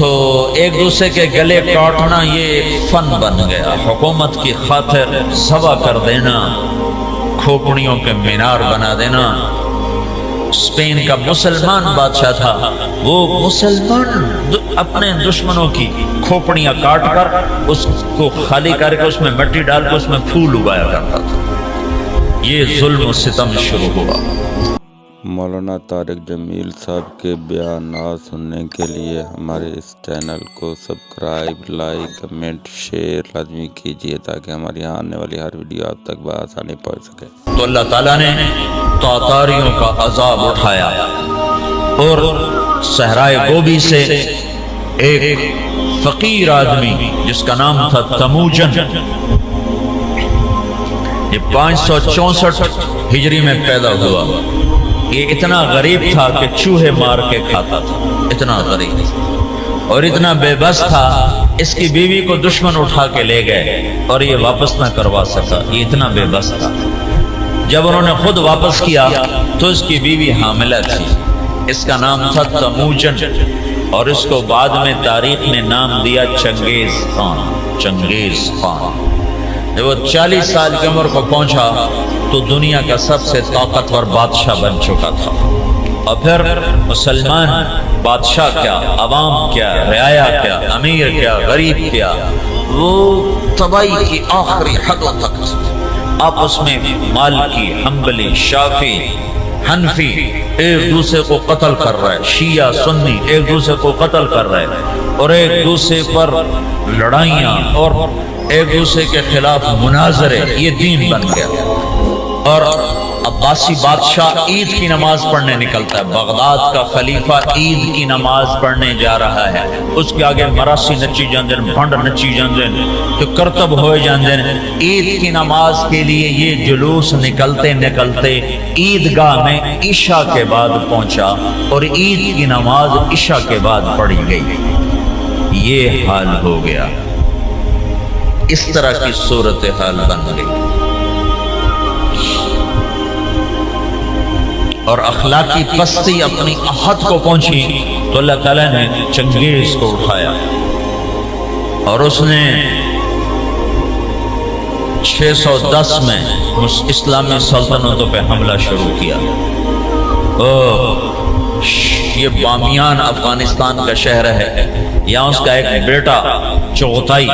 تو ایک دوسرے کے گلے کاٹنا یہ فن بن گیا، حکومت کی خاطر ذبح کر دینا، کھوپڑیوں کے مینار بنا دینا۔ اسپین کا مسلمان بادشاہ تھا، وہ مسلمان اپنے دشمنوں کی کھوپڑیاں کاٹ کر اس کو خالی کر کے اس میں مٹی ڈال کے اس میں پھول اگایا کرتا تھا۔ یہ ظلم و ستم شروع ہوا۔ مولانا طارق جمیل صاحب کے بیانات سننے کے لیے ہمارے اس چینل کو سبسکرائب، لائک، کمنٹ، شیئر لازمی کیجیے تاکہ ہماری یہاں آنے والی ہر ویڈیو آپ تک بآسانی پہنچ سکے۔ تو اللہ تعالیٰ نے تاتاریوں کا عذاب اٹھایا اور صحرائے گوبی سے ایک فقیر آدمی جس کا نام تھا تموجن، یہ 564 ہجری میں پیدا ہوا۔ یہ اتنا غریب تھا کہ چوہے مار کے کھاتا تھا، اتنا غریب اور اتنا بے بس تھا، اس کی بیوی کو دشمن اٹھا کے لے گئے اور یہ واپس نہ کروا سکا، یہ اتنا بے بس تھا۔ جب انہوں نے خود واپس کیا تو اس کی بیوی حاملہ تھی، اس کا نام تھا تموجن، اور اس کو بعد میں تاریخ نے نام دیا چنگیز خان۔ چنگیز خان جب وہ 40 سال کی عمر کو پہنچا تو دنیا کا سب سے طاقتور بادشاہ بن چکا تھا، اور پھر مسلمان بادشاہ کیا، عوام کیا، رعایا کیا، امیر کیا، غریب کیا، وہ تباہی کی آخری حدوں تک آپس میں مالکی، حنبلی، شافعی، حنفی ایک دوسرے کو قتل کر رہے، شیعہ سنی ایک دوسرے کو قتل کر رہے، اور ایک دوسرے پر لڑائیاں اور ایک دوسرے کے خلاف مناظرے، یہ دین بن گیا۔ اور عباسی بادشاہ عید کی نماز پڑھنے نکلتا ہے، بغداد کا خلیفہ عید کی نماز پڑھنے جا رہا ہے، اس کے آگے مراسی نچی جاندے، بھنڈ نچی جاندے تو کرتب ہوئے جاندے۔ عید کی نماز کے لیے یہ جلوس نکلتے نکلتے عیدگاہ میں عشاء کے بعد پہنچا اور عید کی نماز عشاء کے بعد پڑھی گئی۔ یہ حال ہو گیا، اس طرح کی صورتحال بن گئی، اور اخلاقی پستی اپنی حد کو پہنچی تو اللہ تعالیٰ نے چنگیز کو اٹھایا اور اس نے 610 میں اسلامی سلطنتوں پہ حملہ شروع کیا۔ یہ بامیان افغانستان کا شہر ہے، یہاں اس کا ایک بیٹا چغتائی،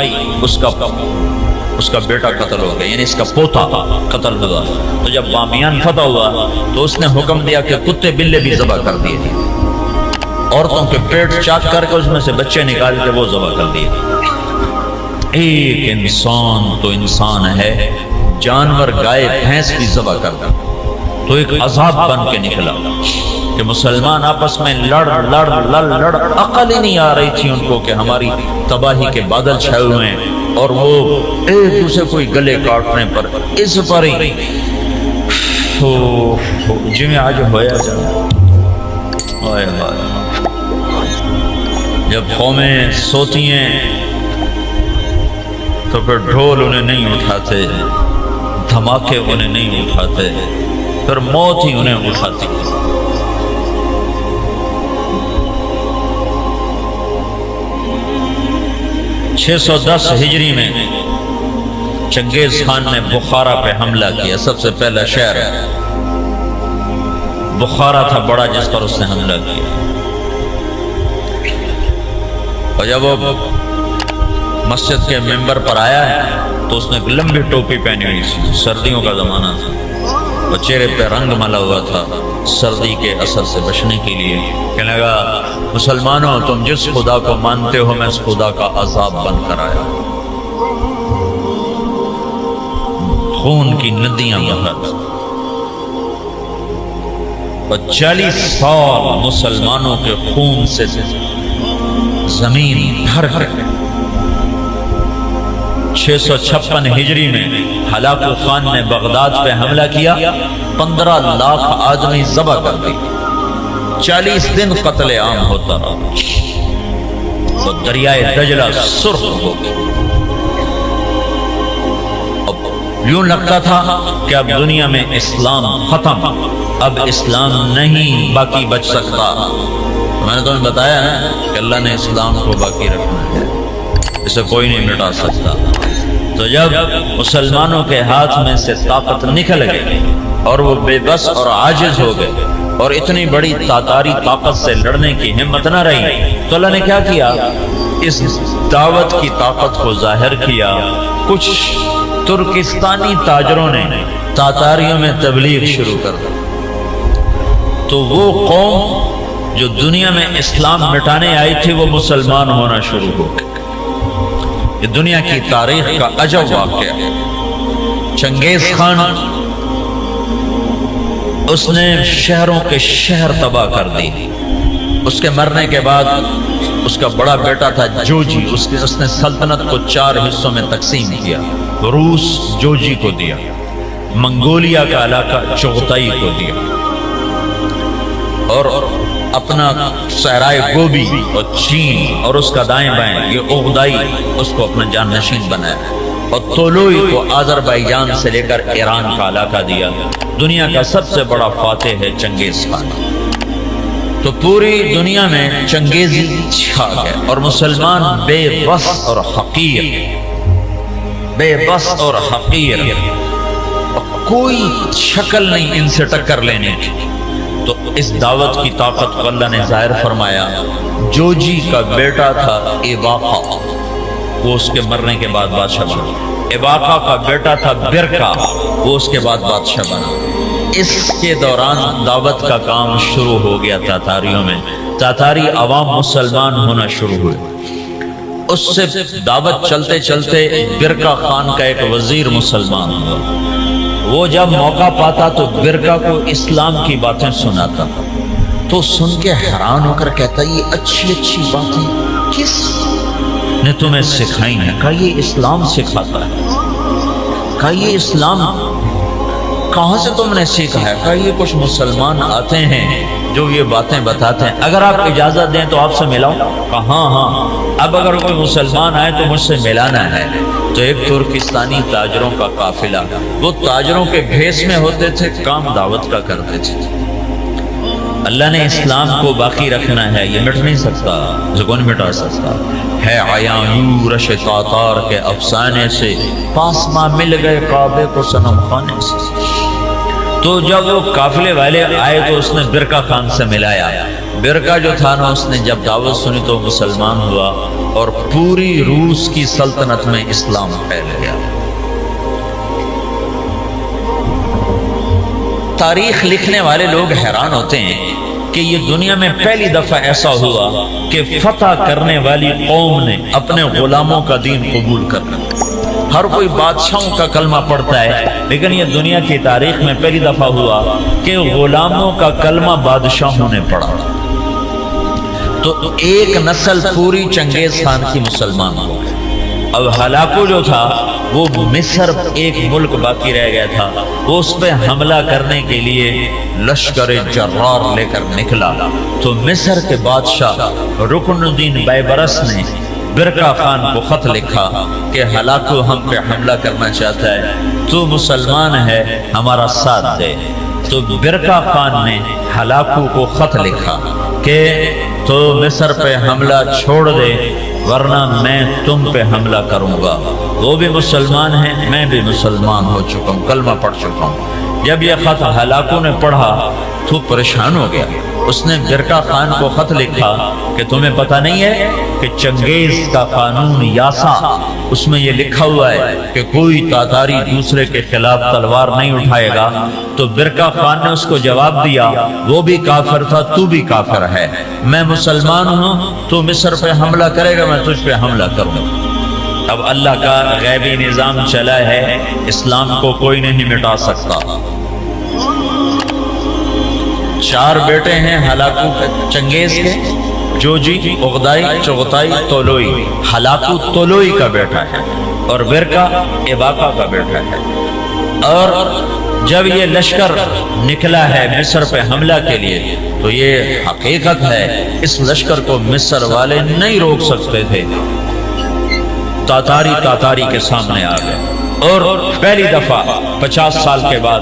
اس کا بیٹا قتل ہو گیا، یعنی اس کا پوتا قتل ہوا۔ تو جب بامیان فتح ہوا تو اس نے حکم دیا کہ کتے بلے بھی ذبح کر دیے تھے، عورتوں کے پیٹ چاک کر کے اس میں سے بچے نکال کے وہ ذبح کر دیے تھے۔ ایک انسان تو انسان ہے، جانور گائے بھینس بھی ذبح کر دیا، تو ایک عذاب بن کے نکلا کہ مسلمان آپس میں لڑ عقل ہی نہیں آ رہی تھی ان کو کہ ہماری تباہی کے بادل چھائے ہوئے ہیں، اور وہ ایک دوسرے کوئی گلے کاٹنے پر اس پر ہی جی میں آج ہویا جائے۔ جب قومیں سوتی ہیں تو پھر ڈھول انہیں نہیں اٹھاتے، دھماکے انہیں نہیں اٹھاتے، پھر موت ہی انہیں اٹھاتی۔ 610 ہجری میں چنگیز خان نے بخارا پہ حملہ کیا۔ سب سے پہلا شہر بخارا تھا بڑا جس پر اس نے حملہ کیا، اور جب وہ مسجد کے ممبر پر آیا ہے تو اس نے ایک لمبی ٹوپی پہنی ہوئی تھی، سردیوں کا زمانہ تھا، اور چہرے پہ رنگ ملا ہوا تھا سردی کے اثر سے بچنے کے لیے۔ کہنے لگا مسلمانوں تم جس خدا کو مانتے ہو میں اس خدا کا عذاب بن کر آیا، خون کی ندیاں بہا، اور 40 سال مسلمانوں کے خون سے زمین بھر گئی۔ 656 ہجری میں ہلاکو خان نے بغداد پہ حملہ کیا، 15 لاکھ آدمی ذبح کر دی، 40 دن قتل عام ہوتا رہا، تو دریائے دجلہ سرخ ہو گئی۔ اب یوں لگتا تھا کہ اب دنیا میں اسلام ختم، اب اسلام نہیں باقی بچ سکتا، میں نے تمہیں بتایا نا کہ اللہ نے اسلام کو باقی رکھنا ہے، اسے کوئی نہیں مٹا سکتا۔ تو جب مسلمانوں کے ہاتھ میں سے طاقت نکل گئی اور وہ بے بس اور عاجز ہو گئے اور اتنی بڑی تاتاری طاقت سے لڑنے کی ہمت نہ رہی، تو اللہ نے کیا کیا؟ اس دعوت کی طاقت کو ظاہر کیا۔ کچھ ترکستانی تاجروں نے تاتاریوں میں تبلیغ شروع کر دی، تو وہ قوم جو دنیا میں اسلام مٹانے آئی تھی وہ مسلمان ہونا شروع ہو گئی۔ یہ دنیا کی تاریخ کا عجب واقعہ ہے۔ چنگیز خان اس نے شہروں کے شہر تباہ کر دی۔ اس کے مرنے کے بعد اس کا بڑا بیٹا تھا جوجی، اس نے سلطنت کو 4 حصوں میں تقسیم کیا۔ روس جوجی کو دیا، منگولیا کا علاقہ چغتائی کو دیا، اور اپنا صحرائے گوبی اور چین اور اس کا دائیں بائیں یہ اوغدائی اس کو اپنا جانشین بنایا، اور تولوئی کو آذربائیجان سے لے کر ایران کا علاقہ دیا۔ دنیا کا سب سے بڑا فاتح ہے چنگیز خان۔ تو پوری دنیا میں چنگیزی چھا گئے اور مسلمان بے بس اور حقیر، بے بس اور حقیر، کوئی شکل نہیں ان سے ٹکر لینے کی۔ تو اس دعوت کی طاقت کو اللہ نے ظاہر فرمایا۔ جوجی کا بیٹا تھا ایباقا، وہ اس کے مرنے کے بعد بادشاہ بنا۔ ایباقا کا بیٹا تھا برکا، وہ اس کے بعد بادشاہ بنا۔ اس کے دوران دعوت کا کام شروع ہو گیا تاتاریوں میں۔ تاتاری عوام مسلمان ہونا شروع ہوئے۔ اس سے دعوت چلتے چلتے برکا خان کا ایک وزیر مسلمان ہوا۔ وہ جب موقع پاتا تو برکا کو اسلام کی باتیں سناتا، تو سن کے حیران ہو کر کہتا یہ اچھی اچھی باتیں کس نے تمہیں سکھائی ہیں؟ کہا یہ اسلام سکھاتا ہے۔ کہا یہ اسلام کہاں سے تم نے سیکھا ہے؟ کہا یہ کچھ مسلمان آتے ہیں جو یہ باتیں بتاتے ہیں، اگر آپ اجازت دیں تو آپ سے ملاؤں؟ کہا ہاں ہاں، اب اگر کوئی مسلمان آئے تو مجھ سے ملانا ہے۔ تو ایک ترکستانی تاجروں کا قافلہ، وہ تاجروں کے بھیس میں ہوتے تھے، کام دعوت کا کرتے تھے۔ اللہ نے اسلام کو باقی رکھنا ہے، یہ مٹ نہیں سکتا، اسے کون مٹا سکتا ہے؟ عیاں یورش تاتار کے افسانے سے پاسما مل گئے کعبے کو صنم خانے سے۔ تو جب وہ قافلے والے آئے تو اس نے برکا خان سے ملایا۔ برکا جو تھا نا، اس نے جب دعوت سنی تو مسلمان ہوا اور پوری روس کی سلطنت میں اسلام پھیل گیا۔ تاریخ لکھنے والے لوگ حیران ہوتے ہیں کہ یہ دنیا میں پہلی دفعہ ایسا ہوا کہ فتح کرنے والی قوم نے اپنے غلاموں کا دین قبول کرنا۔ ہر کوئی بادشاہوں کا کلمہ پڑھتا ہے، لیکن یہ دنیا کی تاریخ میں پہلی دفعہ ہوا کہ غلاموں کا کلمہ بادشاہوں نے پڑھا۔ تو ایک نسل پوری چنگیز خان کی مسلمان ہو گئی۔ اب ہلاکو جو تھا وہ مصر ایک ملک باقی رہ گیا تھا، وہ اس پہ حملہ کرنے کے لیے لشکر جرار لے کر نکلا۔ تو مصر کے بادشاہ رکن الدین بیبرس نے برکا خان کو خط لکھا کہ ہلاکو ہم پہ حملہ کرنا چاہتا ہے، تو مسلمان ہے ہمارا ساتھ دے۔ تو برکا خان نے ہلاکو کو خط لکھا کہ تو مصر پہ حملہ چھوڑ دے ورنہ میں تم پہ حملہ کروں گا۔ وہ بھی مسلمان ہیں، میں بھی مسلمان ہو چکا ہوں، کلمہ پڑھ چکا ہوں۔ جب یہ خط ہلاکو نے پڑھا تو پریشان ہو گیا۔ اس نے برکا خان کو خط لکھا کہ تمہیں پتہ نہیں ہے کہ چنگیز کا قانون یاسا، اس میں یہ لکھا ہوا ہے کہ کوئی تاتاری دوسرے کے خلاف تلوار نہیں اٹھائے گا۔ تو برکا خان نے اس کو جواب دیا وہ بھی کافر تھا، تو بھی کافر ہے، میں مسلمان ہوں، تو مصر پہ حملہ کرے گا، میں تجھ پہ حملہ کروں گا۔ اب اللہ کا غیبی نظام چلا ہے، اسلام کو کوئی نہیں مٹا سکتا۔ 4 بیٹے ہیں ہلاکو چنگیز کے، جوجی، اغدائی، چغتائی، تولوئی۔ ہلاکو تولوئی کا بیٹا ہے اور برکا ایباقا کا بیٹا ہے۔ اور جب یہ لشکر نکلا ہے مصر پہ حملہ کے لیے تو یہ حقیقت ہے اس لشکر کو مصر والے نہیں روک سکتے تھے۔ تاتاری کے سامنے آ گئے اور پہلی دفعہ 50 سال کے بعد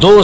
2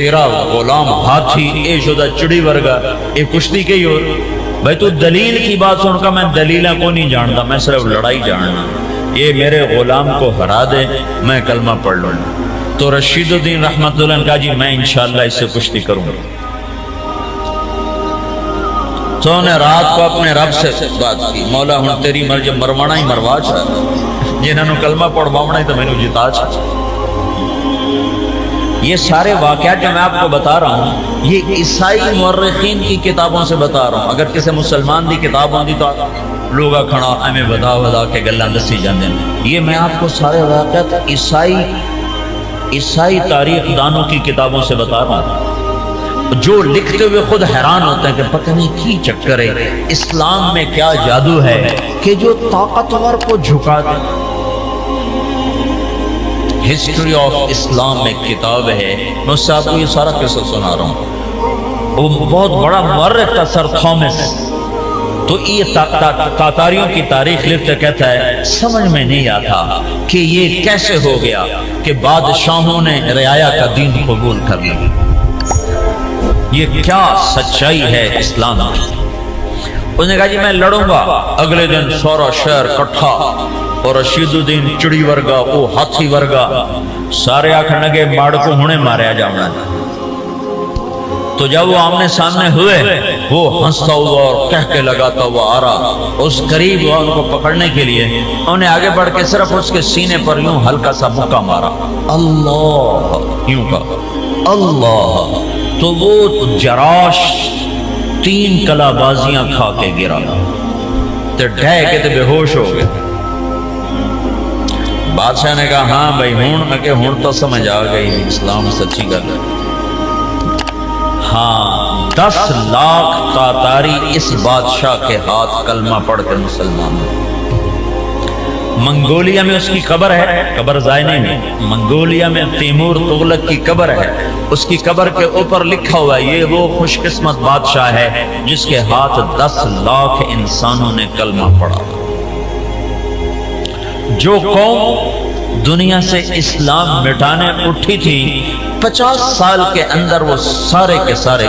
تیرا غلام ہاتھی اے شدہ چڑی ورگا اے کشتی کے ہی ہو بھائی تو دلیل کی بات سن کا میں دلیلیں کو نہیں جانتا میں صرف لڑائی جاننا یہ میرے غلام کو ہرا دے میں کلمہ پڑھ لوں تو رشید الدین رحمت اللہ نے کہا جی میں انشاءاللہ اس سے کشتی کروں گا تو نے رات کو اپنے رب سے بات کی مولا ہن تیری مرضی مروانا ہی مروا چھا جنہوں نے کلمہ پڑھوانا ہی تو میں نے جتا چھا یہ سارے واقعات جو میں آپ کو بتا رہا ہوں یہ عیسائی مورخین کی کتابوں سے بتا رہا ہوں اگر کسی مسلمان دی کتاب ہوندی تو لوگا کھڑا ہمیں بدا کے گلاں دسی جاندے ہیں یہ میں آپ کو سارے واقعات عیسائی تاریخ دانوں کی کتابوں سے بتا رہا ہوں جو لکھتے ہوئے خود حیران ہوتے ہیں کہ پتہ نہیں کی چکر ہے اسلام میں کیا جادو ہے کہ جو طاقتور کو جھکا دے ہسٹری آف اسلام میں کتاب ہے میں اس سے آپ کو یہ سارا قصہ سنا رہا ہوں وہ بہت بڑا مورخ تھا سر تھامس تو یہ تاتاریوں کی تاریخ لکھتے کہتا ہے سمجھ میں نہیں آتا کہ یہ کیسے ہو گیا کہ بادشاہوں نے رعایا کا دین قبول کر لیا یہ کیا سچائی ہے اسلام میں اس نے کہا جی میں لڑوں گا اگلے دن سورا شہر کٹھا اور رشید الدین چڑی ورگا او ہاتھی ورگا سارے آکھنے لگے ماڑ کو ہونے ماریا جاؤنا تو جب وہ آمنے سامنے ہوئے وہ ہنستا ہوا اور کہہ کے لگاتا ہوا آ رہا اس قریب ہوا ان کو پکڑنے کے لیے انہیں آگے بڑھ کے صرف اس کے سینے پر یوں ہلکا سا مکہ مارا اللہ یوں کہا اللہ تو وہ جراش 3 کلا بازیاں کھا کے گرا تو ڈھے کے تو بے ہوش ہو گئے بادشاہ نے کہا ہاں بھائی ہون تو سمجھ آ گئی اسلام سچی گل ہے ہاں 10 لاکھ تاتاری اس بادشاہ کے ہاتھ کلمہ پڑھ کے مسلمان منگولیا میں اس کی قبر ہے قبر ضائع نہیں ہے منگولیا میں تیمور تغلق کی قبر ہے اس کی قبر کے اوپر لکھا ہوا ہے یہ وہ خوش قسمت بادشاہ ہے جس کے ہاتھ 10 لاکھ انسانوں نے کلمہ پڑھا جو قوم دنیا سے اسلام مٹانے اٹھی تھی 50 سال کے اندر وہ سارے کے سارے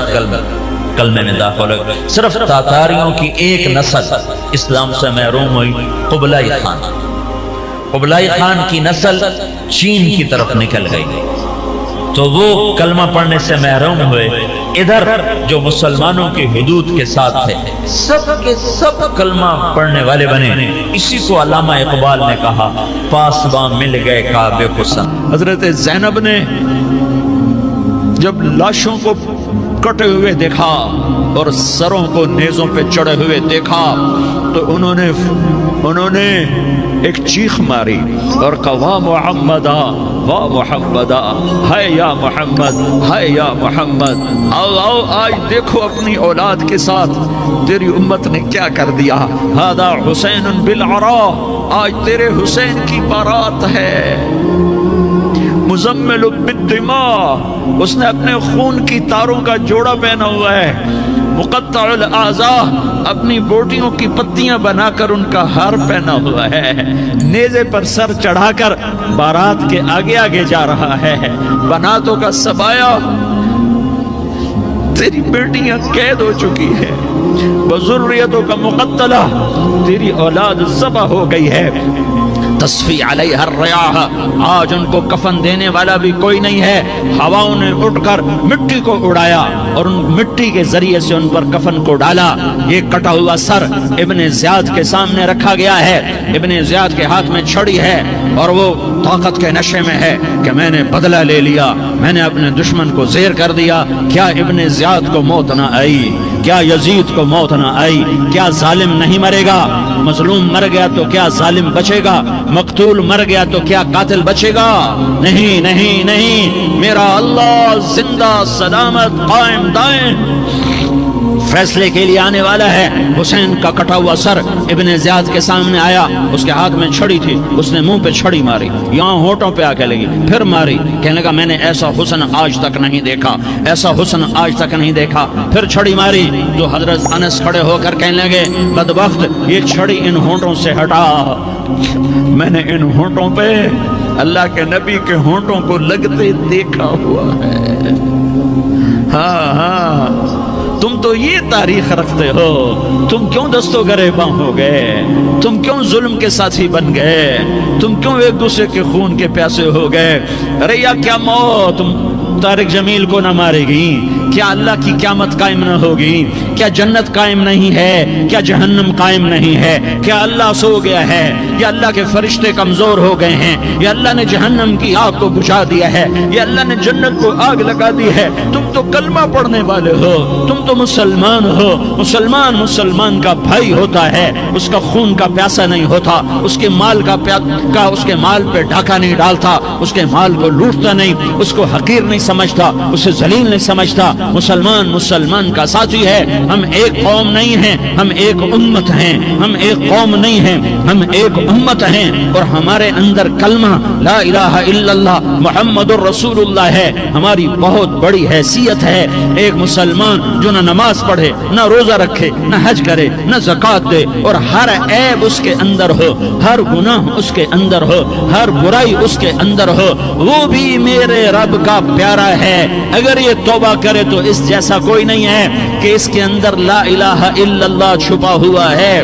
کلمے میں داخل ہوئے صرف تاتاریوں کی ایک نسل اسلام سے محروم ہوئی قبلائی خان قبلائی خان کی نسل چین کی طرف نکل گئی تو وہ کلمہ پڑھنے سے محروم ہوئے ادھر جو مسلمانوں کی حدود کے ساتھ تھے سب کے سب کلمہ پڑھنے والے بنے اسی کو علامہ اقبال نے کہا پاسباں مل گئے کعبے حسن حضرت زینب نے جب لاشوں کو کٹے ہوئے دیکھا اور سروں کو نیزوں پہ چڑھے ہوئے دیکھا تو انہوں نے ایک چیخ ماری اور کہا واہ محمدہ واہ محمدہ ہائے یا محمد ہائے یا محمد آؤ آج دیکھو اپنی اولاد کے ساتھ تیری امت نے کیا کر دیا ہذا حسین بالعراء آج تیرے حسین کی بارات ہے مزمل بالدماء اس نے اپنے خون کی تاروں کا جوڑا پہنا ہوا ہے مقطع الاعضاء اپنی بوٹیوں کی پتیاں بنا کر ان کا ہار پہنا ہوا ہے نیزے پر سر چڑھا کر بارات کے آگے آگے جا رہا ہے بناتوں کا سبایا تیری بیٹیاں قید ہو چکی ہے بذریتوں کا مقتلہ تیری اولاد ذبح ہو گئی ہے تصفی علیہ الریاح آج ان کو کفن دینے والا بھی کوئی نہیں ہے ہواؤں نے اٹھ کر مٹی کو اڑایا اور ان مٹی کے ذریعے سے ان پر کفن کو ڈالا یہ کٹا ہوا سر ابن زیاد کے سامنے رکھا گیا ہے ابن زیاد کے ہاتھ میں چھڑی ہے اور وہ طاقت کے نشے میں ہے کہ میں نے بدلہ لے لیا میں نے اپنے دشمن کو زیر کر دیا کیا ابن زیاد کو موت نہ آئی کیا یزید کو موت نہ آئی کیا ظالم نہیں مرے گا مظلوم مر گیا تو کیا ظالم بچے گا مقتول مر گیا تو کیا قاتل بچے گا نہیں نہیں نہیں میرا اللہ زندہ سلامت قائم دائم فیصلے کے لیے آنے والا ہے حسین کا کٹا ہوا سر ابن زیاد کے سامنے آیا اس کے ہاتھ میں چھڑی تھی اس نے منہ پہ چھڑی ماری یہاں ہونٹوں پہ آ کے لگی پھر ماری کہنے لگا میں نے ایسا حسن آج تک نہیں دیکھا ایسا حسن آج تک نہیں دیکھا پھر چھڑی ماری تو حضرت انس کھڑے ہو کر کہنے لگے بدبخت یہ چھڑی ان ہونٹوں سے ہٹا میں نے ان ہونٹوں پہ اللہ کے نبی کے ہونٹوں کو لگتے دیکھا ہوا ہے۔ ہاں ہاں، تم تو یہ تاریخ رکھتے ہو، تم کیوں دستوں گریباں ہو گئے؟ تم کیوں ظلم کے ساتھی بن گئے؟ تم کیوں ایک دوسرے کے خون کے پیاسے ہو گئے؟ ارے یا کیا موت طارق جمیل کو نہ مارے گی؟ کیا اللہ کی قیامت قائم نہ ہوگی؟ کیا جنت قائم نہیں ہے؟ کیا جہنم قائم نہیں ہے؟ کیا اللہ سو گیا ہے؟ یا اللہ کے فرشتے کمزور ہو گئے ہیں؟ یا اللہ نے جہنم کی آگ کو بجھا دیا ہے؟ یا اللہ نے جنت کو آگ لگا دی ہے؟ تم تو کلمہ پڑھنے والے ہو، تم تو مسلمان ہو۔ مسلمان کا بھائی ہوتا ہے، اس کا خون کا پیاسا نہیں ہوتا، اس کے مال اس کے مال پہ ڈھاکہ نہیں ڈالتا، اس کے مال کو لوٹتا نہیں، اس کو حقیر نہیں سمجھتا، اسے ذلیل نہیں سمجھتا۔ مسلمان کا ساتھی ہے۔ ہم ایک قوم نہیں ہیں، ہم ایک امت ہیں۔ ہم ایک قوم نہیں ہیں، ہم ایک امت ہیں، اور ہمارے اندر کلمہ لا الہ الا اللہ محمد الرسول اللہ ہے۔ ہماری بہت بڑی حیثیت ہے۔ ایک مسلمان جو نہ نماز پڑھے، نہ روزہ رکھے، نہ حج کرے، نہ زکوٰۃ دے، اور ہر عیب اس کے اندر ہو، ہر گناہ اس کے اندر ہو، ہر برائی اس کے اندر ہو، وہ بھی میرے رب کا پیارا ہے۔ اگر یہ توبہ کرے تو اس جیسا کوئی نہیں ہے کہ اس کے اندر لا الہ الا اللہ چھپا ہوا ہے۔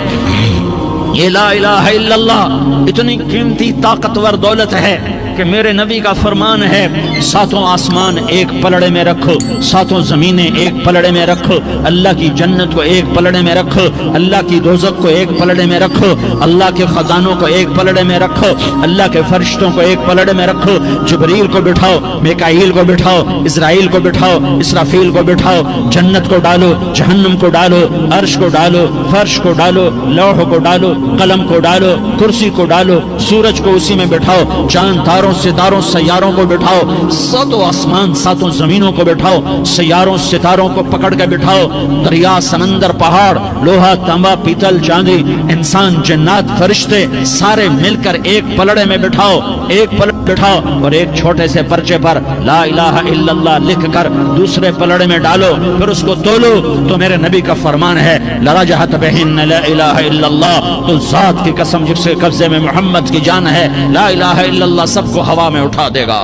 یہ لا الہ الا اللہ اتنی قیمتی طاقتور دولت ہے کہ میرے نبی کا فرمان ہے، ساتوں آسمان ایک پلڑے میں رکھو، ساتوں زمینیں ایک پلڑے میں رکھو، اللہ کی جنت کو ایک پلڑے میں رکھو، اللہ کی دوزخ کو ایک پلڑے میں رکھو، اللہ کے خزانوں کو ایک پلڑے میں رکھو، اللہ کے فرشتوں کو ایک پلڑے میں رکھو، جبریل کو بٹھاؤ، میکائیل کو بٹھاؤ، اسرائیل کو بٹھاؤ، اسرافیل کو بٹھاؤ، جنت کو ڈالو، جہنم کو ڈالو، عرش کو ڈالو، فرش کو ڈالو، لوح کو ڈالو، قلم کو ڈالو، کرسی کو ڈالو، سورج کو اسی میں بٹھاؤ، چاند تاروں ستاروں سیاروں کو بٹھاؤ، ساتوں آسمان ساتوں زمینوں کو بٹھاؤ، سیاروں ستاروں کو پکڑ کے بٹھاؤ، دریا سمندر پہاڑ لوہا تانبا پیتل چاندی انسان جنات فرشتے سارے مل کر ایک پلڑے میں بٹھاؤ، ایک پلڑے بٹھاؤ، اور ایک چھوٹے سے پرچے پر لا الہ الا اللہ لکھ کر دوسرے پلڑے میں ڈالو، پھر اس کو تولو تو میرے نبی کا فرمان ہے لرجحت بہن لا الہ الا اللہ، تو ذات کی قسم جس کے قبضے میں محمد کی جان ہے، لا الہ الا اللہ سب کو ہوا میں اٹھا دے گا۔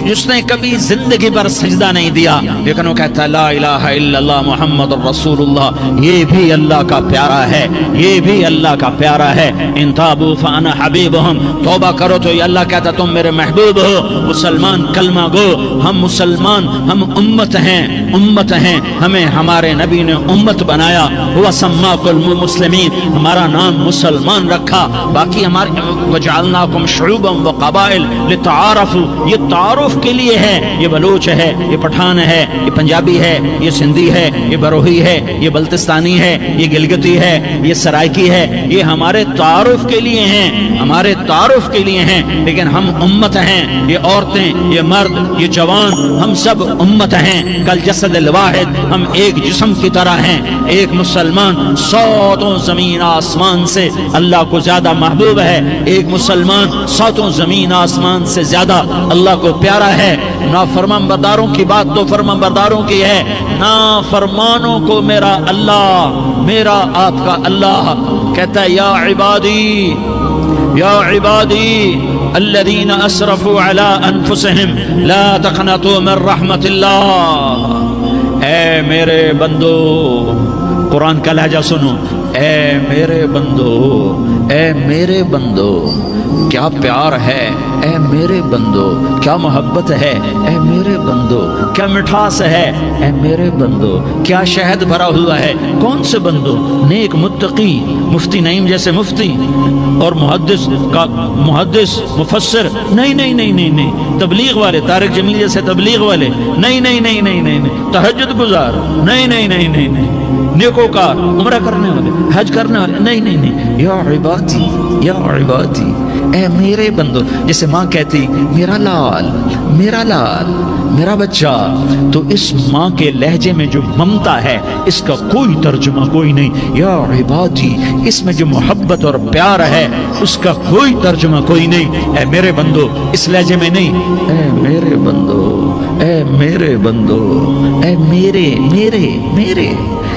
جس نے کبھی زندگی پر سجدہ نہیں دیا لیکن وہ کہتا ہے لا الہ الا اللہ محمد الرسول اللہ، یہ بھی اللہ کا پیارا ہے، یہ بھی اللہ کا پیارا ہے۔ ان تابوا فانا حبیبہم، توبہ کرو تو یہ اللہ کہتا تم میرے محبوب ہو۔ مسلمان کلمہ گو، ہم مسلمان، ہم امت ہیں، امت ہیں، ہمیں ہمارے نبی نے امت بنایا، وہ سماکم المسلمین، ہمارا نام مسلمان رکھا، باقی ہمارے وجعلناکم شعوبا وقبائل لتعارفوا، یہ تعارف کے لیے ہے، یہ بلوچ ہے، یہ پٹھان ہے، یہ پنجابی ہے، یہ سندھی ہے، یہ بروہی ہے، یہ بلتستانی ہے، یہ گلگتی ہے، یہ سرائکی ہے، یہ ہمارے تعارف کے لیے ہیں، ہمارے تعارف کے لیے ہیں، لیکن ہم امت ہیں، یہ عورتیں، یہ مرد، یہ جوان، ہم سب امت ہیں، کل جسد الواحد، ہم ایک جسم کی طرح ہیں۔ ایک مسلمان ساتوں زمین آسمان سے اللہ کو زیادہ محبوب ہے، ایک مسلمان ساتوں زمین آسمان سے زیادہ اللہ کو پیارا ہے۔ نافرمان برداروں کی بات تو فرمان برداروں کی ہے، نافرمانوں کو میرا اللہ، میرا آپ کا اللہ کہتا ہے یا عبادی، یا عبادی الذین اسرفوا علی انفسہم لا تقنطوا من رحمت اللہ، اے میرے بندو، قرآن کا لہجہ سنو، اے میرے بندو، اے میرے بندو، کیا پیار ہے، اے میرے بندو، کیا محبت ہے، اے میرے بندو، کیا مٹھاس ہے، اے میرے بندو، کیا شہد بھرا ہوا ہے۔ کون سے بندو؟ نیک متقی، مفتی نعیم جیسے مفتی، اور محدث مفسر، نہیں نہیں نہیں نہیں نہیں، تبلیغ والے، طارق جمیل جیسے تبلیغ والے، نہیں نہیں نہیں نہیں نہیں، تہجد گزار، نہیں نہیں نہیں نہیں نہیں، نیکوکار، عمرہ کرنے والے، حج کرنے والے، نہیں نہیں نہیں، یا عبادی، یا عبادی، اے میرے بندو، جیسے ماں کہتی میرا لال، میرا لال، میرا بچہ، تو اس ماں کے لہجے میں جو ممتا ہے اس کا کوئی ترجمہ کوئی نہیں۔ یا عبادی، اس میں جو محبت اور پیار ہے اس کا کوئی ترجمہ کوئی نہیں۔ اے میرے بندو، اس لہجے میں نہیں، اے میرے بندو، اے میرے بندو، اے میرے میرے میرے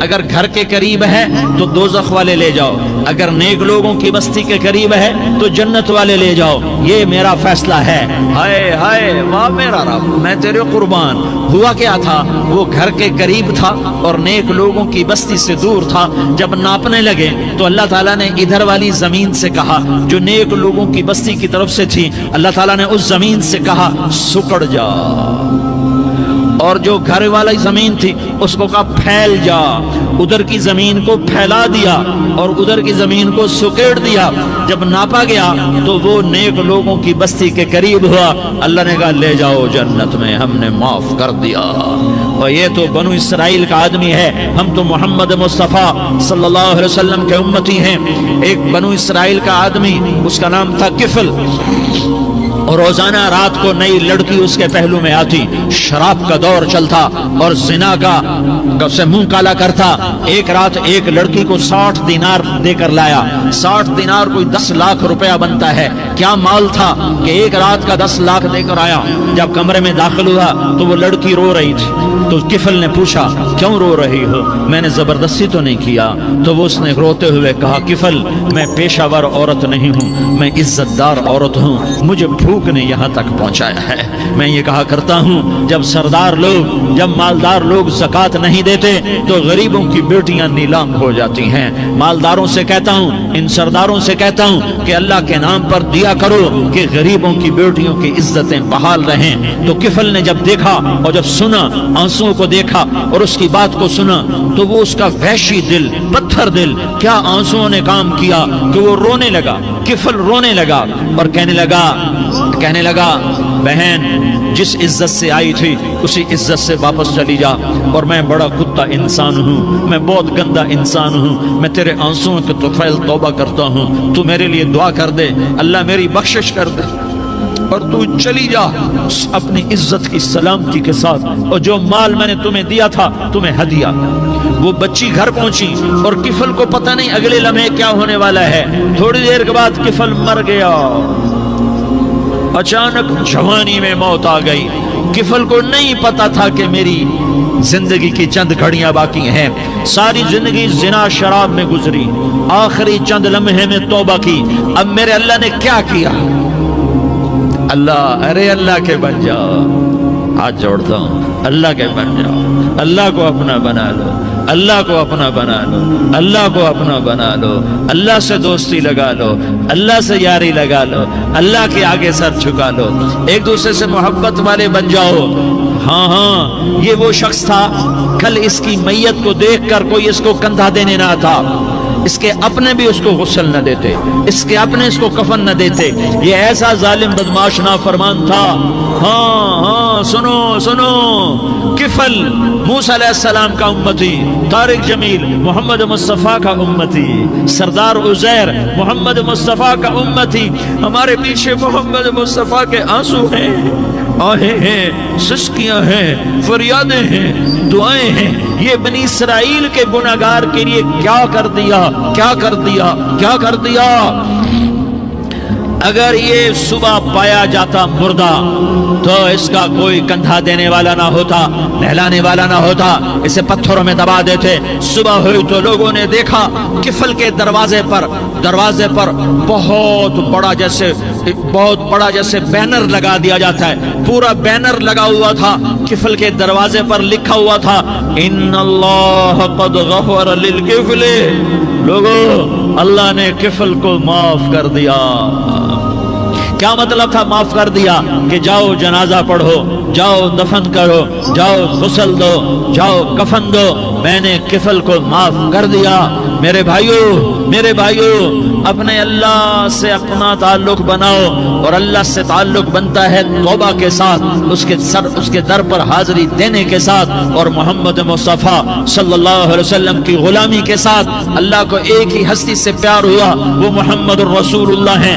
اگر گھر کے قریب ہے تو دوزخ والے لے جاؤ، اگر نیک لوگوں کی بستی کے قریب ہے تو جنت والے لے جاؤ، یہ میرا فیصلہ ہے۔ ہائے ہائے واہ میرا رب، میں تیرے قربان۔ ہوا کیا تھا؟ وہ گھر کے قریب تھا اور نیک لوگوں کی بستی سے دور تھا۔ جب ناپنے لگے تو اللہ تعالیٰ نے ادھر والی زمین سے کہا جو نیک لوگوں کی بستی کی طرف سے تھی، اللہ تعالیٰ نے اس زمین سے کہا سکڑ جا، اور جو گھر والی زمین تھی اس کو کہا پھیل جا۔ ادھر کی زمین کو پھیلا دیا اور ادھر کی زمین کو سکیڑ دیا۔ جب ناپا گیا تو وہ نیک لوگوں کی بستی کے قریب ہوا۔ اللہ نے کہا لے جاؤ جنت میں، ہم نے معاف کر دیا۔ اور یہ تو بنو اسرائیل کا آدمی ہے، ہم تو محمد مصطفیٰ صلی اللہ علیہ وسلم کے امتی ہیں۔ ایک بنو اسرائیل کا آدمی، اس کا نام تھا کفل، اور روزانہ رات کو نئی لڑکی اس کے پہلو میں آتی، شراب کا دور چلتا اور زنا کا سے منہ کالا کرتا۔ ایک رات ایک لڑکی کو 60 دینار دے کر لایا۔ 60 دینار کوئی 10 لاکھ روپیہ بنتا ہے۔ کیا مال تھا کہ ایک رات کا 10 لاکھ دے کر آیا۔ جب کمرے میں داخل ہوا تو وہ لڑکی رو رہی تھی، تو کفل نے پوچھا کیوں رو رہی ہو؟ میں نے زبردستی تو نہیں کیا۔ تو وہ اس نے روتے ہوئے کہا کفل میں پیشہ ور عورت نہیں ہوں، میں عزت دار عورت ہوں، مجھے بھوک نے یہاں تک پہنچایا ہے۔ میں یہ کہا کرتا ہوں جب سردار لوگ، جب مالدار لوگ زکوٰۃ نہیں دیتے تو غریبوں کی بیٹیاں نیلام ہو جاتی ہیں۔ مالداروں سے کہتا ہوں، ان سرداروں سے کہتا ہوں کہ اللہ کے نام پر دیا کرو کہ غریبوں کی بیٹیوں کی عزتیں بحال رہیں۔ تو کفل نے جب دیکھا اور جب سنا، آنسوؤں کو دیکھا اور اس کی بات کو سنا، تو وہ اس کا وحشی دل، پتھر دل، کیا آنسوؤں نے کام کیا کہ وہ رونے لگا۔ کفل رونے لگا اور کہنے لگا بہن جس عزت سے آئی تھی اسی عزت سے واپس چلی جا، اور میں بڑا کتا انسان ہوں، میں بہت گندا انسان ہوں، میں تیرے آنسوؤں کے طفیل توبہ کرتا ہوں، تو میرے لیے دعا کر دے، اللہ میری بخشش کر دے، اور تو چلی جا اپنی عزت کی سلامتی کے ساتھ، اور جو مال میں نے تمہیں دیا تھا تمہیں ہدیہ۔ وہ بچی گھر پہنچی اور کفل کو پتہ نہیں اگلے لمحے کیا ہونے والا ہے۔ تھوڑی دیر کے بعد کفل مر گیا، اچانک جوانی میں موت آ گئی۔ کفل کو نہیں پتا تھا کہ میری زندگی کی چند گھڑیاں باقی ہیں۔ ساری زندگی زنا شراب میں گزری، آخری چند لمحے میں توبہ کی۔ اب میرے اللہ نے کیا کیا؟ اللہ، ارے اللہ کے بن جاؤ، ہاتھ جوڑتا ہوں، اللہ کے بن جاؤ، اللہ کو اپنا بنا لو، اللہ کو اپنا بنا لو، اللہ کو اپنا بنا لو، اللہ سے دوستی لگا لو، اللہ سے یاری لگا لو، اللہ کے آگے سر جھکا لو، ایک دوسرے سے محبت والے بن جاؤ۔ ہاں یہ وہ شخص تھا، کل اس کی میت کو دیکھ کر کوئی اس کو کندھا دینے نہ تھا، اس کے اپنے بھی اس کو غسل نہ دیتے، اس کے اپنے اس کو کفن نہ دیتے۔ یہ ایسا ظالم بدماش نافرمان تھا۔ ہاں سنو، کفل موسیٰ علیہ السلام کا امتی، طارق جمیل محمد مصطفیٰ کا امتی، سردار عزیر محمد مصطفیٰ کا امتی۔ ہمارے پیچھے محمد مصطفیٰ کے آنسو ہیں، آہیں ہیں، سسکیاں ہیں، فریادیں ہیں، دعائیں ہیں۔ یہ بنی اسرائیل کے گناہگار کے لیے کیا کر دیا، کیا کر دیا، کیا کر دیا۔ اگر یہ صبح پایا جاتا مردہ تو اس کا کوئی کندھا دینے والا نہ ہوتا، نہلانے والا نہ ہوتا، اسے پتھروں میں دبا دیتے۔ صبح ہوئی تو لوگوں نے دیکھا کفل کے دروازے پر بہت بڑا جیسے بینر لگا دیا جاتا ہے، پورا بینر لگا ہوا تھا، کفل کے دروازے پر لکھا ہوا تھا ان اللہ قد غفر للکفل۔ لوگوں، اللہ نے کفل کو معاف کر دیا۔ کیا مطلب تھا معاف کر دیا؟ کہ جاؤ جنازہ پڑھو، جاؤ دفن کرو، جاؤ غسل دو، جاؤ کفن دو، میں نے کفل کو معاف کر دیا۔ میرے بھائیو اپنے اللہ سے اپنا تعلق بناؤ، اور اللہ سے تعلق بنتا ہے توبہ کے ساتھ، اس کے در پر حاضری دینے کے ساتھ، اور محمد مصطفیٰ صلی اللہ علیہ وسلم کی غلامی کے ساتھ۔ اللہ کو ایک ہی ہستی سے پیار ہوا، وہ محمد الرسول اللہ ہیں،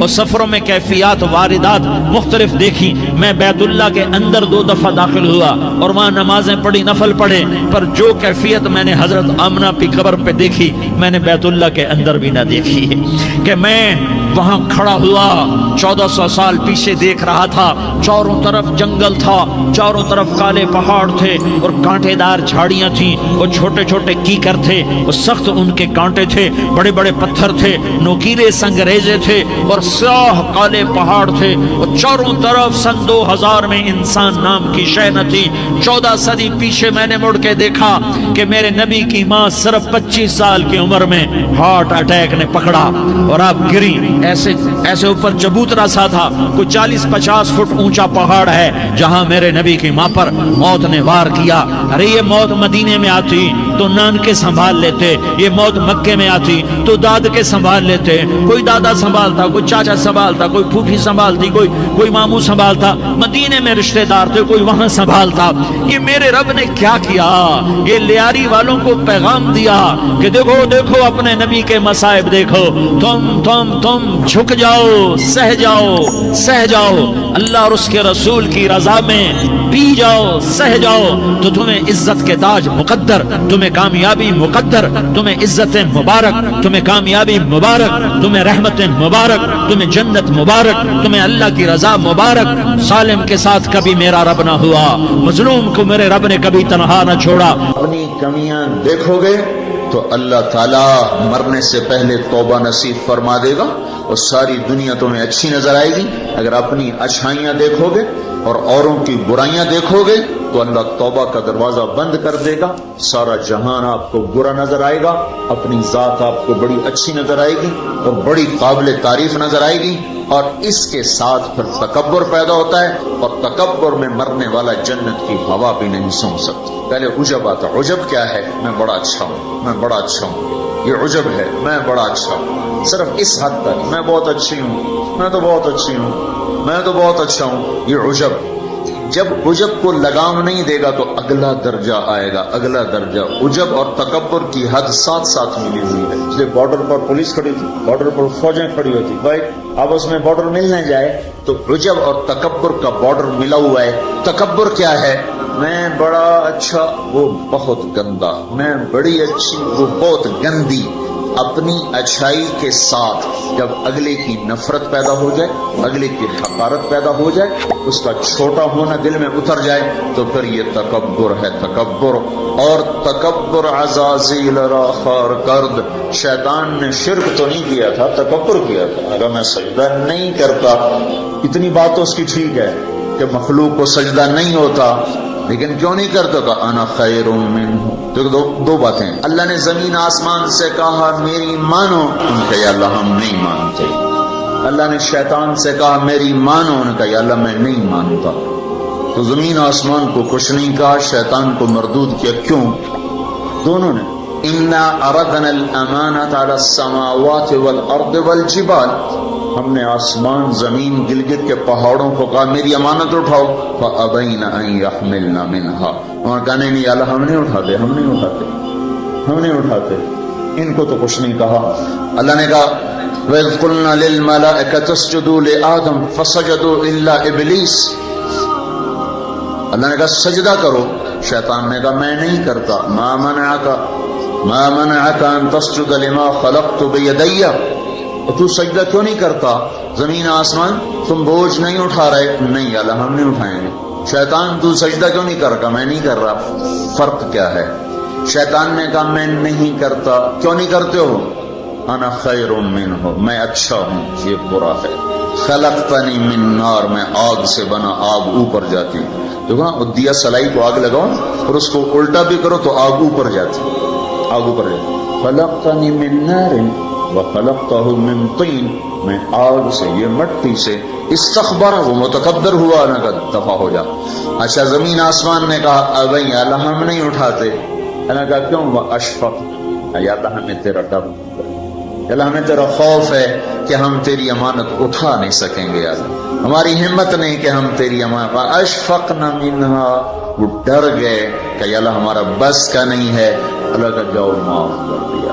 اور سفروں میں کیفیات واردات مختلف دیکھی. میں بیت اللہ کے اندر 2 دفعہ داخل ہوا اور وہاں نمازیں پڑھی، نفل پڑھے، پر جو کیفیت میں نے حضرت آمنہ کی قبر پہ دیکھی میں نے بیت اللہ کے اندر بھی نہ دیکھی. کہ میں وہاں کھڑا ہوا 1400 سال پیچھے دیکھ رہا تھا، چاروں طرف جنگل تھا، چاروں طرف کالے پہاڑ تھے اور کانٹے دار جھاڑیاں تھیں، اور چھوٹے چھوٹے کیکر تھے اور سخت ان کے کانٹے تھے، بڑے بڑے پتھر تھے، نوکیلے سنگریزے تھے اور سیاہ کالے پہاڑ تھے، اور چاروں طرف سن 2000 میں انسان نام کی شے نہ تھی. 14 صدی پیچھے میں نے مڑ کے دیکھا کہ میرے نبی کی ماں صرف 25 سال کی عمر میں ہارٹ اٹیک نے پکڑا اور آپ گری. ایسے اوپر چبوترا سا تھا، کوئی 40-50 فٹ اونچا پہاڑ ہے جہاں میرے نبی کی ماں پر موت نے وار کیا. ارے یہ موت مدینے میں آتی تو نانکے سنبھال لیتے، یہ موت مکے میں آتی تو داد کے سنبھال لیتے. کوئی دادا سنبھالتا، کوئی چاچا سنبھالتا، کوئی پھوپھی سنبھالتی، کوئی ماموں سنبھالتا. مدینے میں رشتہ دار تھے، کوئی وہاں سنبھالتا. یہ میرے رب نے کیا کیا؟ یہ لیاری والوں کو پیغام دیا کہ دیکھو دیکھو اپنے نبی کے مصائب دیکھو، تم جھک جاؤ، سہ جاؤ اللہ اور اس کے رسول کی رضا میں پی جاؤ، سہ جاؤ تو تمہیں عزت کے تاج مقدر، تمہیں کامیابی مقدر، تمہیں عزت مبارک، تمہیں کامیابی مبارک، تمہیں رحمت مبارک، تمہیں جنت مبارک، تمہیں اللہ کی رضا مبارک. ظالم کے ساتھ کبھی میرا رب نہ ہوا، مظلوم کو میرے رب نے کبھی تنہا نہ چھوڑا. اپنی کمیاں دیکھو گے تو اللہ تعالیٰ مرنے سے پہلے توبہ نصیب فرما دے گا اور ساری دنیا تمہیں اچھی نظر آئے گی. اگر اپنی اچھائیاں دیکھو گے اور اوروں کی برائیاں دیکھو گے تو اللہ توبہ کا دروازہ بند کر دے گا. سارا جہان آپ کو برا نظر آئے گا، اپنی ذات آپ کو بڑی اچھی نظر آئے گی اور بڑی قابل تعریف نظر آئے گی. اور اس کے ساتھ پھر تکبر پیدا ہوتا ہے، اور تکبر میں مرنے والا جنت کی ہوا بھی نہیں سونگ سکتا. پہلے عجب آتا. عجب کیا ہے؟ میں بڑا اچھا ہوں، میں بڑا اچھا ہوں. یہ عجب ہے، میں بڑا اچھا ہوں. صرف اس حد تک میں بہت اچھی ہوں، میں تو بہت اچھی ہوں، میں تو بہت اچھا ہوں. یہ عجب. جب عجب کو لگام نہیں دے گا تو اگلا درجہ آئے گا، اگلا درجہ. عجب اور تکبر کی حد ساتھ ساتھ ملی ہوئی ہے. اس لیے بارڈر پر پولیس کھڑی تھی، بارڈر پر فوجیں کھڑی ہوتی، بھائی آپس میں بارڈر ملنے جائے تو عجب اور تکبر کا بارڈر ملا ہوا ہے. تکبر کیا ہے؟ میں بڑا اچھا، وہ بہت گندا. میں بڑی اچھی، وہ بہت گندی. اپنی اچھائی کے ساتھ جب اگلے کی نفرت پیدا ہو جائے، اگلے کی حقارت پیدا ہو جائے، اس کا چھوٹا ہونا دل میں اتر جائے تو پھر یہ تکبر ہے. تکبر. اور تکبر عزازیل را خار کرد. شیطان نے شرک تو نہیں کیا تھا، تکبر کیا تھا. اگر میں سجدہ نہیں کرتا، اتنی بات تو اس کی ٹھیک ہے کہ مخلوق کو سجدہ نہیں ہوتا، لیکن کیوں نہیں کرتا؟ کہ انا خیر منہ. تو دو باتیں. اللہ نے زمین آسمان سے کہا میری مانو، ان کا یا اللہ ہم نہیں مانتے. اللہ نے شیطان سے کہا میری مانو، ان کا یا اللہ میں نہیں مانتا. تو زمین آسمان کو کچھ نہیں کہا، شیطان کو مردود کیا. کیوں؟ دونوں نے. انا اردنا الامانۃ علی السماوات والارض والجبال. ہم نے آسمان، زمین، گلگت کے پہاڑوں کو کہا میری امانت اٹھاؤ. فابین ان یحملن منھا. اور کہا نہیں اللہ ہم نہیں اٹھاتے، ہم نہیں اٹھاتے، ہم نہیں اٹھاتے. ان کو تو کچھ نہیں کہا. اللہ نے کہا وَإِذْ قُلْنَا لِلْمَلَائِكَةِ اسْجُدُوا لِآدَمَ فَسَجَدُوا إِلَّا إِبْلِيسَ. اللہ نے کہا سجدہ کرو. شیطان نے کہا میں نہیں کرتا. مَا مَنَعَكَ أَن تَسْجُدَ لِمَا خَلَقْتُ بِيَدَيَّ. تو سجدہ کیوں نہیں کرتا؟ زمین آسمان تم بوجھ نہیں اٹھا رہے. نہیں اللہ ہم نہیں اٹھائیں گے. شیطان تو سجدہ کیوں نہیں کر رہا؟ میں نہیں کر رہا. فرق کیا ہے؟ شیطان نے کہا میں نہیں کرتا. کیوں نہیں کرتے ہو؟ انا خیر منہ، میں اچھا ہوں، یہ برا ہے. خلقتنی من نار، میں آگ سے بنا، آگ اوپر جاتی. دیکھو نا، دیا سلائی کو آگ لگاؤ اور اس کو الٹا بھی کرو تو آگ اوپر جاتی، آگ اوپر جاتی. خلقتنی من نار وخلقتہ من طین، میں آگ سے، یہ مٹی سے. استخبر، وہ متکبر ہوا، نہ کہا دفع ہو جا. اچھا زمین آسمان نے کہا ابھی اللہ ہم نہیں اٹھاتے. اللہ نے کہا کیوں؟ اشفق، یا اللہ ہمیں تیرا ڈر، اللہ ہمیں تیرا خوف ہے کہ ہم تیری امانت اٹھا نہیں سکیں گے. اللہ ہماری ہمت نہیں کہ ہم تیری امانت. اشفقنا منہا، وہ ڈر گئے کہ اللہ ہمارا بس کا نہیں ہے. اللہ کا جاؤ معاف کر دیا.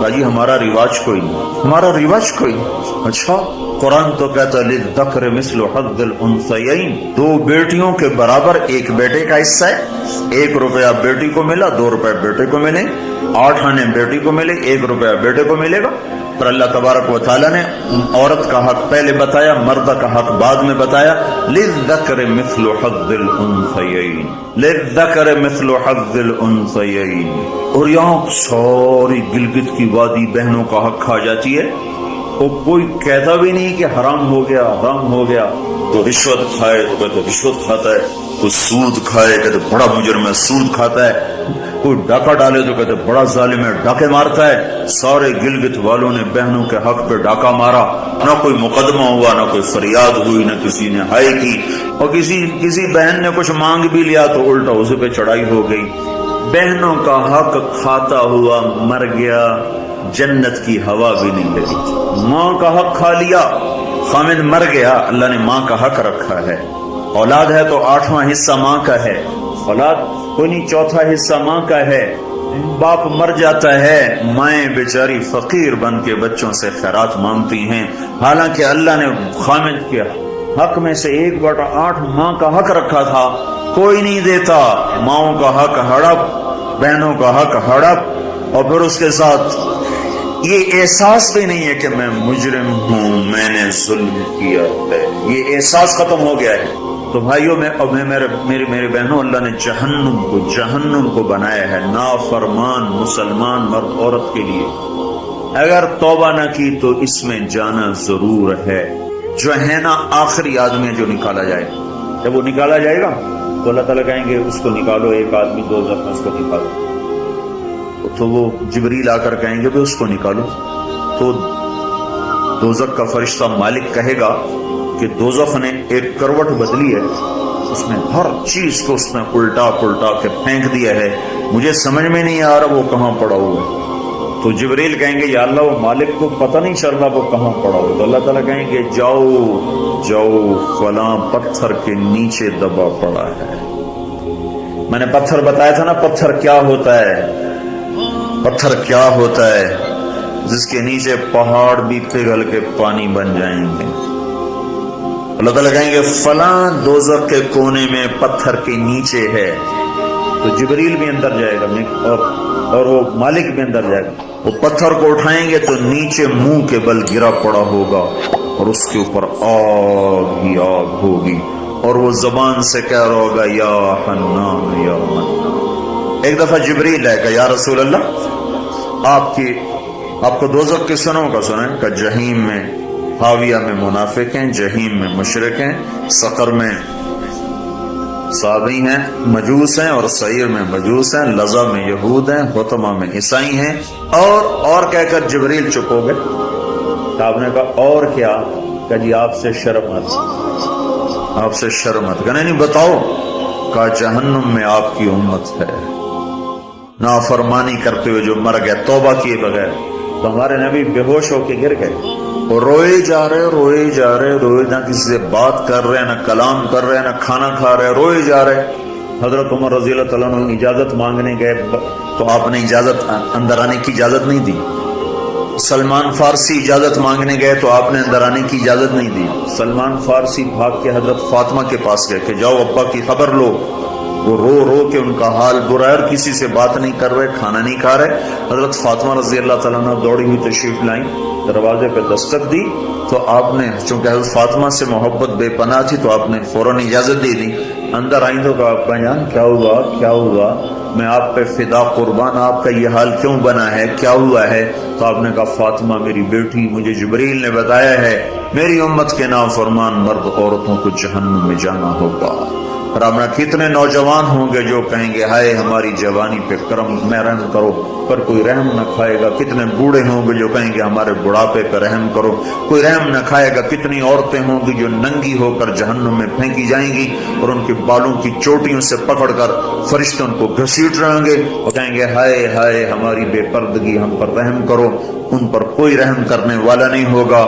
کہا جی ہمارا رواج کوئی نہیں، ہمارا رواج کوئی نہیں۔ اچھا قرآن تو کہتا للذکر مثل حظ الانثیین، 2 بیٹیوں کے برابر ایک بیٹے کا حصہ ہے، 1 روپیہ بیٹی کو ملا، 2 روپے بیٹے کو ملے، 8 آنے بیٹی کو ملے، 1 روپیہ بیٹے کو ملے گا۔ پر اللہ تبارک و تعالیٰ نے عورت کا حق پہلے بتایا، مرد کا حق بعد میں بتایا، للذکر مثل حظ الانثیین، للذکر مثل حظ الانثیین۔ اور یہاں ساری گلگت کی وادی بہنوں کا حق کھا جاتی ہے، وہ کوئی کہتا بھی نہیں کہ حرام ہو گیا، حرام ہو گیا۔ تو رشوت کھائے تو کہتے رشوت کھاتا ہے، کوئی سود کھائے کہتے بڑا مجرم ہے سود کھاتا ہے، کوئی ڈاکہ ڈالے تو کہتے بڑا ظالم ہے ڈاکے مارتا ہے۔ سارے گلگت والوں نے بہنوں کے حق پہ ڈاکہ مارا، نہ کوئی مقدمہ ہوا، نہ کوئی فریاد ہوئی، نہ کسی نے ہائے کی، اور کسی بہن نے کچھ مانگ بھی لیا تو الٹا اسے پہ چڑھائی ہو گئی۔ بہنوں کا حق کھاتا ہوا مر گیا، جنت کی ہوا بھی نہیں لگی۔ ماں کا حق کھا لیا، خامد مر گیا، اللہ نے ماں کا حق رکھا ہے۔ اولاد ہے تو 8واں حصہ ماں کا ہے، اولاد کوئی نہیں 4تھا حصہ ماں کا ہے۔ باپ مر جاتا ہے، مائیں بیچاری فقیر بن کے بچوں سے خیرات مانگتی ہیں، حالانکہ اللہ نے خامد کے حق میں سے 1/8 ماں کا حق رکھا تھا، کوئی نہیں دیتا۔ ماؤں کا حق ہڑپ، بہنوں کا حق ہڑپ، اور پھر اس کے ساتھ یہ احساس بھی نہیں ہے کہ میں مجرم ہوں، میں نے ظلم کیا ہے، یہ احساس ختم ہو گیا ہے۔ تو بھائیوں میں اور میری بہنوں، اللہ نے جہنم کو بنایا ہے نافرمان مسلمان مرد عورت کے لیے۔ اگر توبہ نہ کی تو اس میں جانا ضرور ہے۔ جو ہے نا آخری آدمی جو نکالا جائے، جب وہ نکالا جائے گا تو اللہ تعالیٰ کہیں گے اس کو نکالو، ایک آدمی 2 زخم اس کو نکالو، تو وہ جبریل آ کر کہیں گے بھی اس کو نکالو، تو دوزخ کا فرشتہ مالک کہے گا کہ دوزخ نے ایک کروٹ بدلی ہے، اس نے ہر چیز کو اس نے الٹا پلٹا کے پھینک دیا ہے، مجھے سمجھ میں نہیں آ رہا وہ کہاں پڑا ہوا ہے۔ تو جبریل کہیں گے یا اللہ وہ مالک کو پتہ نہیں چل رہا وہ کہاں پڑا ہوا ہے۔ تو اللہ تعالیٰ کہیں گے جاؤ فلاں پتھر کے نیچے دبا پڑا ہے۔ میں نے پتھر بتایا تھا نا، پتھر کیا ہوتا ہے، پتھر کیا ہوتا ہے، جس کے نیچے پہاڑ بھی پگھل کے پانی بن جائیں گے۔ اللہ تعالیٰ کہیں گے فلاں دوزخ کے کونے میں پتھر کے نیچے ہے، تو جبریل بھی اندر جائے گا اور وہ مالک بھی اندر جائے گا۔ وہ پتھر کو اٹھائیں گے تو نیچے منہ کے بل گرا پڑا ہوگا، اور اس کے اوپر آگ ہی آگ ہوگی، اور وہ زبان سے کہہ رہا ہوگا یا حنان یا منان۔ ایک دفعہ جبریل ہے کہ یا رسول اللہ آپ کو دوزخ کے سنوں کا سنیں کہ جہیم میں حاویہ میں منافق ہیں، جہیم میں مشرک ہیں، سقر میں صابی ہیں مجوس ہیں، اور سعیر میں مجوس ہیں، لظہ میں یہود ہیں، حطمہ میں عیسائی ہیں، اور کہہ کر جبریل چپ ہو گئے۔ تو آپ نے کہا اور کیا؟ کہ جی آپ سے شرمت، آپ سے شرمت، کہ نہیں بتاؤ؟ کہا جہنم میں آپ کی امت ہے، نافرمانی کرتے ہوئے جو مر گئے توبہ کیے بغیر۔ تو ہمارے نبی بے ہوش ہو کے گر گئے، اور روئے جا رہے، نہ کسی سے بات کر رہے، نہ کلام کر رہے، نہ کھانا کھا رہے، روئے جا رہے۔ حضرت عمر رضی اللہ تعالیٰ عنہ اجازت مانگنے گئے تو آپ نے اندر آنے کی اجازت نہیں دی۔ سلمان فارسی اجازت مانگنے گئے تو آپ نے اندر آنے کی اجازت نہیں دی۔ سلمان فارسی بھاگ کے حضرت فاطمہ کے پاس گئے کہ جاؤ ابا کی خبر لو۔ وہ رو کے ان کا حال برا ہے، اور کسی سے بات نہیں کر رہے، کھانا نہیں کھا رہے۔ حضرت فاطمہ رضی اللہ تعالیٰ عنہ دوڑی ہوئی تشریف لائیں، دروازے پہ دستک دی تو آپ نے، چونکہ حضرت فاطمہ سے محبت بے پناہ تھی، تو آپ نے فوراً اجازت دے دی۔ اندر آئیں تو کہا ابا جان کیا ہوا، میں آپ پہ فدا قربان، آپ کا یہ حال کیوں بنا ہے، کیا ہوا ہے؟ تو آپ نے کہا فاطمہ میری بیٹی، مجھے جبریل نے بتایا ہے میری امت کے نافرمان مرد عورتوں کو جہنم میں جانا ہوگا۔ رامنا کتنے نوجوان ہوں گے جو کہیں گے ہائے ہماری جوانی پہ کرم میں رحم کرو، پر کوئی رحم نہ کھائے گا۔ کتنے بوڑھے ہوں گے جو کہیں گے ہمارے بڑھاپے پہ رحم کرو، کوئی رحم نہ کھائے گا۔ کتنی عورتیں ہوں گی جو ننگی ہو کر جہنم میں پھینکی جائیں گی، اور ان کے بالوں کی چوٹیوں سے پکڑ کر فرشتے ان کو گھسیٹ رہیں گے اور کہیں گے ہائے ہماری بے پردگی، ہم پر رحم کرو۔ ان پر کوئی رحم کرنے والا نہیں ہوگا۔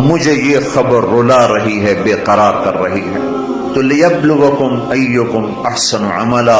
مجھے یہ خبر رلا رہی ہے، بے قرار کر رہی ہے۔ تو لیبلوکم ایکم احسن عملا،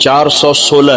416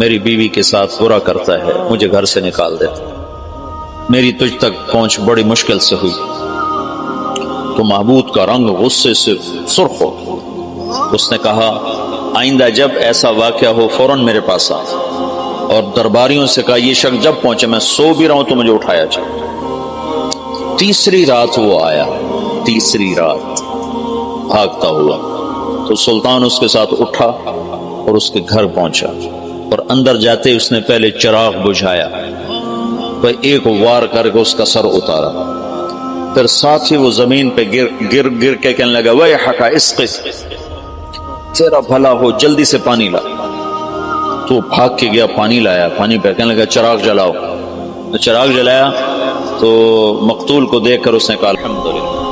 میری بیوی کے ساتھ برا کرتا ہے، مجھے گھر سے نکال دیتا، میری تجھ تک پہنچ بڑی مشکل سے ہوئی۔ تو محبوب کا رنگ غصے سے سرخ ہو، اس نے کہا آئندہ جب ایسا واقعہ ہو فوراً میرے پاس آ، اور درباریوں سے کہا یہ شخص جب پہنچے، میں سو بھی رہا ہوں تو مجھے اٹھایا جائے۔ تیسری رات وہ آیا، تیسری رات بھاگتا ہوا، تو سلطان اس کے ساتھ اٹھا اور اس کے گھر پہنچا، اور اندر جاتے اس نے پہلے چراغ بجھایا، تو ایک وار کر کے اس کا سر اتارا، پھر ساتھ ہی وہ زمین پہ گر کے کہنے لگا ویحک اسقِ، تیرا بھلا ہو جلدی سے پانی لا۔ تو بھاگ کے گیا، پانی لایا، پانی پہ کہنے لگا چراغ جلاؤ، تو چراغ جلایا تو مقتول کو دیکھ کر اس نے کہا الحمدللہ